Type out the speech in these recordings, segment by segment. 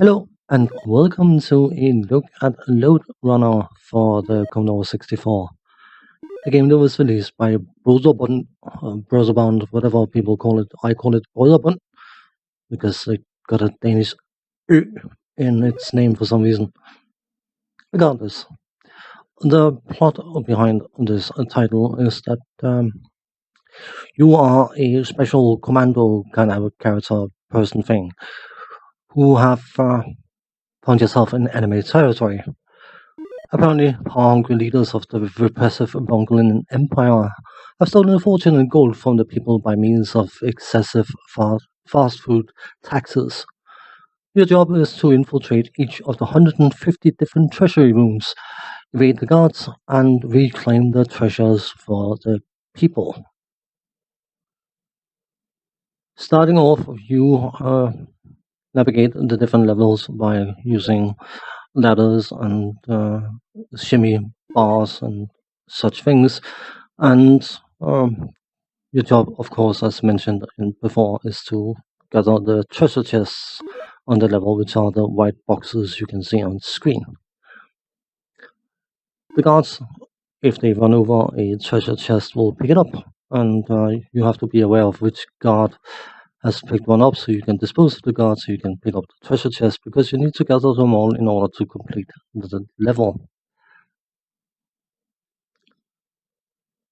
Hello and welcome to a look at Lode Runner for the Commodore 64. A game that was released by Broderbund, whatever people call it. I call it Broderbund because it got a Danish Ø in its name for some reason. Regardless, the plot behind this title is that you are a special commando kind of character person thing who have found yourself in enemy territory. Apparently, power-hungry leaders of the repressive Mongolian Empire have stolen a fortune in gold from the people by means of excessive fast food taxes. Your job is to infiltrate each of the 150 different treasury rooms, evade the guards, and reclaim the treasures for the people. Starting off, you navigate the different levels by using ladders and shimmy bars and such things. And your job, of course, as mentioned before, is to gather the treasure chests on the level, which are the white boxes you can see on screen. The guards, if they run over a treasure chest, will pick it up, and you have to be aware of which guard has picked one up so you can dispose of the guard so you can pick up the treasure chest, because you need to gather them all in order to complete the level.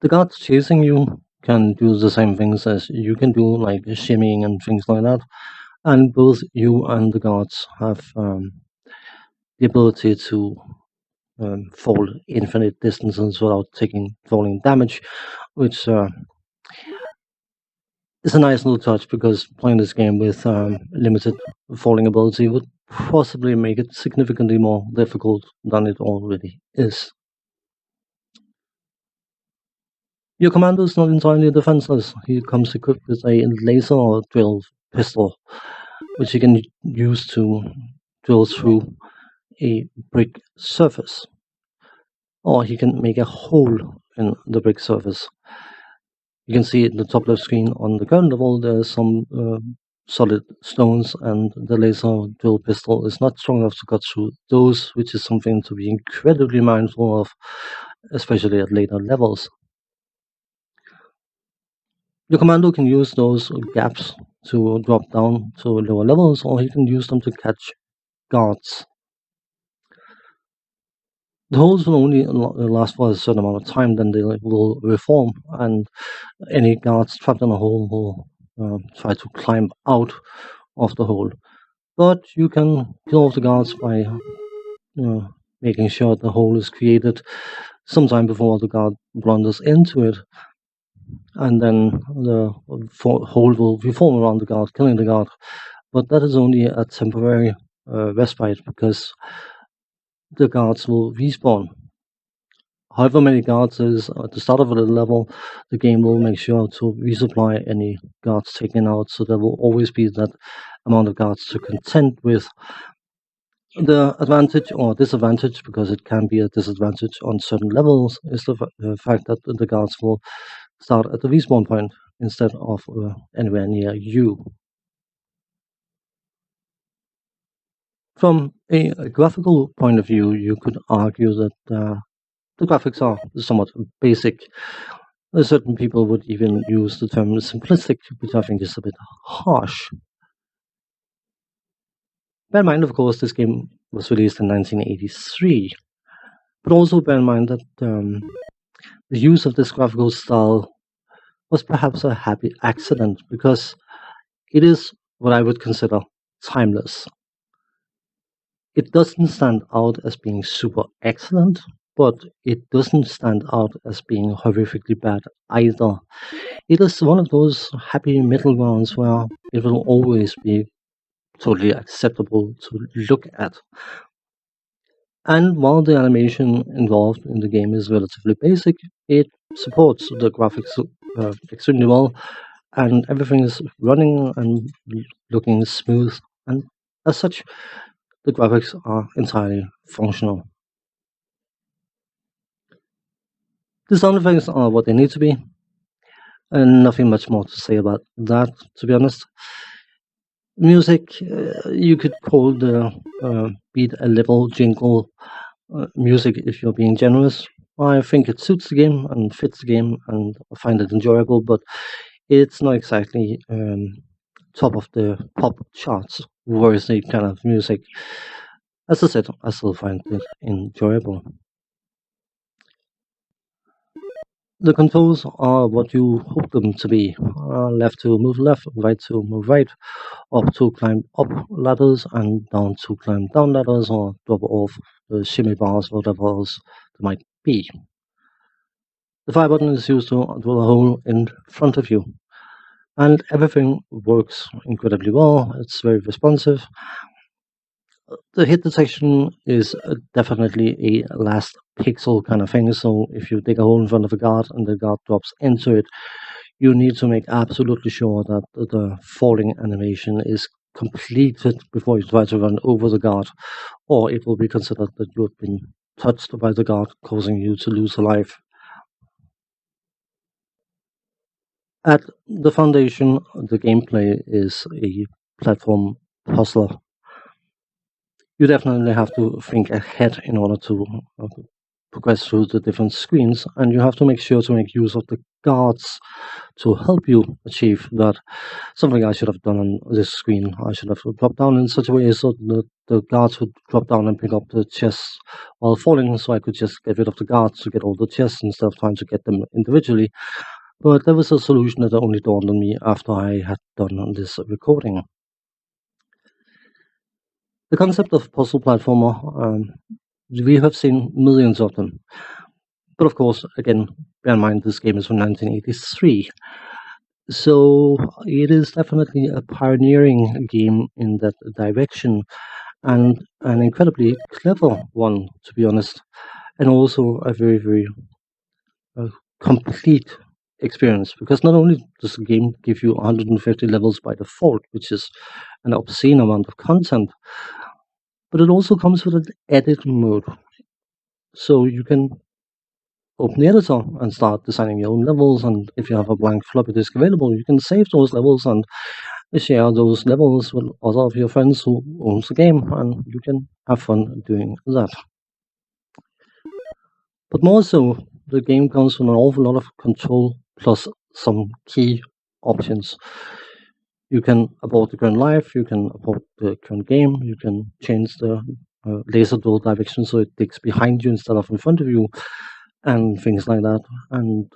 The guards chasing you can do the same things as you can do, like shimmying and things like that, and both you and the guards have the ability to fall infinite distances without taking falling damage, which is a nice little touch, because playing this game with limited falling ability would possibly make it significantly more difficult than it already is. Your commander is not entirely defenseless. He comes equipped with a laser drill pistol, which he can use to drill through a brick surface, or he can make a hole in the brick surface. You can see in the top left screen on the current level there's some solid stones, and the laser drill pistol is not strong enough to cut through those, which is something to be incredibly mindful of, especially at later levels. Your commando can use those gaps to drop down to lower levels, or he can use them to catch guards. The holes will only last for a certain amount of time, then they will reform, and any guards trapped in a hole will try to climb out of the hole. But you can kill off the guards by making sure the hole is created sometime before the guard blunders into it, and then the hole will reform around the guard, killing the guard. But that is only a temporary respite, because the guards will respawn. However many guards is at the start of the level, the game will make sure to resupply any guards taken out, so there will always be that amount of guards to contend with. The advantage or disadvantage, because it can be a disadvantage on certain levels, is the fact that the guards will start at the respawn point instead of anywhere near you. From a graphical point of view, you could argue that the graphics are somewhat basic. Certain people would even use the term simplistic, which I think is a bit harsh. Bear in mind, of course, this game was released in 1983, but also bear in mind that the use of this graphical style was perhaps a happy accident, because it is what I would consider timeless. It doesn't stand out as being super excellent, but it doesn't stand out as being horrifically bad either. It is one of those happy middle grounds where it will always be totally acceptable to look at. And while the animation involved in the game is relatively basic, it supports the graphics extremely well, and everything is running and looking smooth, and as such, the graphics are entirely functional. The sound effects are what they need to be, and nothing much more to say about that, to be honest. Music, you could call the beat a level jingle music if you're being generous. I think it suits the game and fits the game, and I find it enjoyable, but it's not exactly top of the pop charts worthy kind of music. As I said, I still find it enjoyable. The controls are what you hope them to be. Left to move left, right to move right, up to climb up ladders, and down to climb down ladders or drop off the shimmy bars, whatever else there might be. The fire button is used to drill a hole in front of you, and everything works incredibly well. It's very responsive. The hit detection is definitely a last pixel kind of thing. So if you dig a hole in front of a guard and the guard drops into it, you need to make absolutely sure that the falling animation is completed before you try to run over the guard, or it will be considered that you have been touched by the guard, causing you to lose a life. At the foundation, the gameplay is a platform puzzler. You definitely have to think ahead in order to progress through the different screens, and you have to make sure to make use of the guards to help you achieve that. Something I should have done on this screen. I should have dropped down in such a way so that the guards would drop down and pick up the chests while falling, so I could just get rid of the guards to get all the chests instead of trying to get them individually. But there was a solution that only dawned on me after I had done this recording. The concept of puzzle platformer, we have seen millions of them. But of course, again, bear in mind this game is from 1983. So it is definitely a pioneering game in that direction, and an incredibly clever one, to be honest, and also a very, very complete experience, because not only does the game give you 150 levels by default, which is an obscene amount of content, but it also comes with an edit mode. So you can open the editor and start designing your own levels, and if you have a blank floppy disk available, you can save those levels and share those levels with other of your friends who owns the game, and you can have fun doing that. But more so, the game comes with an awful lot of control plus some key options. You can abort the current life, you can abort the current game, you can change the laser door direction so it digs behind you instead of in front of you, and things like that. And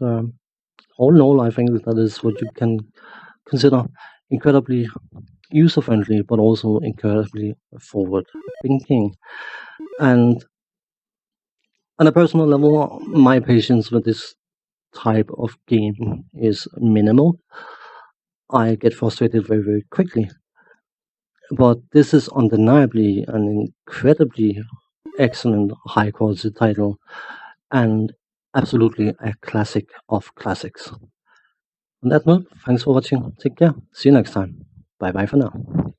all in all, I think that is what you can consider incredibly user-friendly, but also incredibly forward-thinking. And on a personal level, my patience with this type of game is minimal. I get frustrated very, very quickly. But this is undeniably an incredibly excellent, high-quality title, and absolutely a classic of classics. On that note, thanks for watching. Take care. See you next time. Bye bye for now.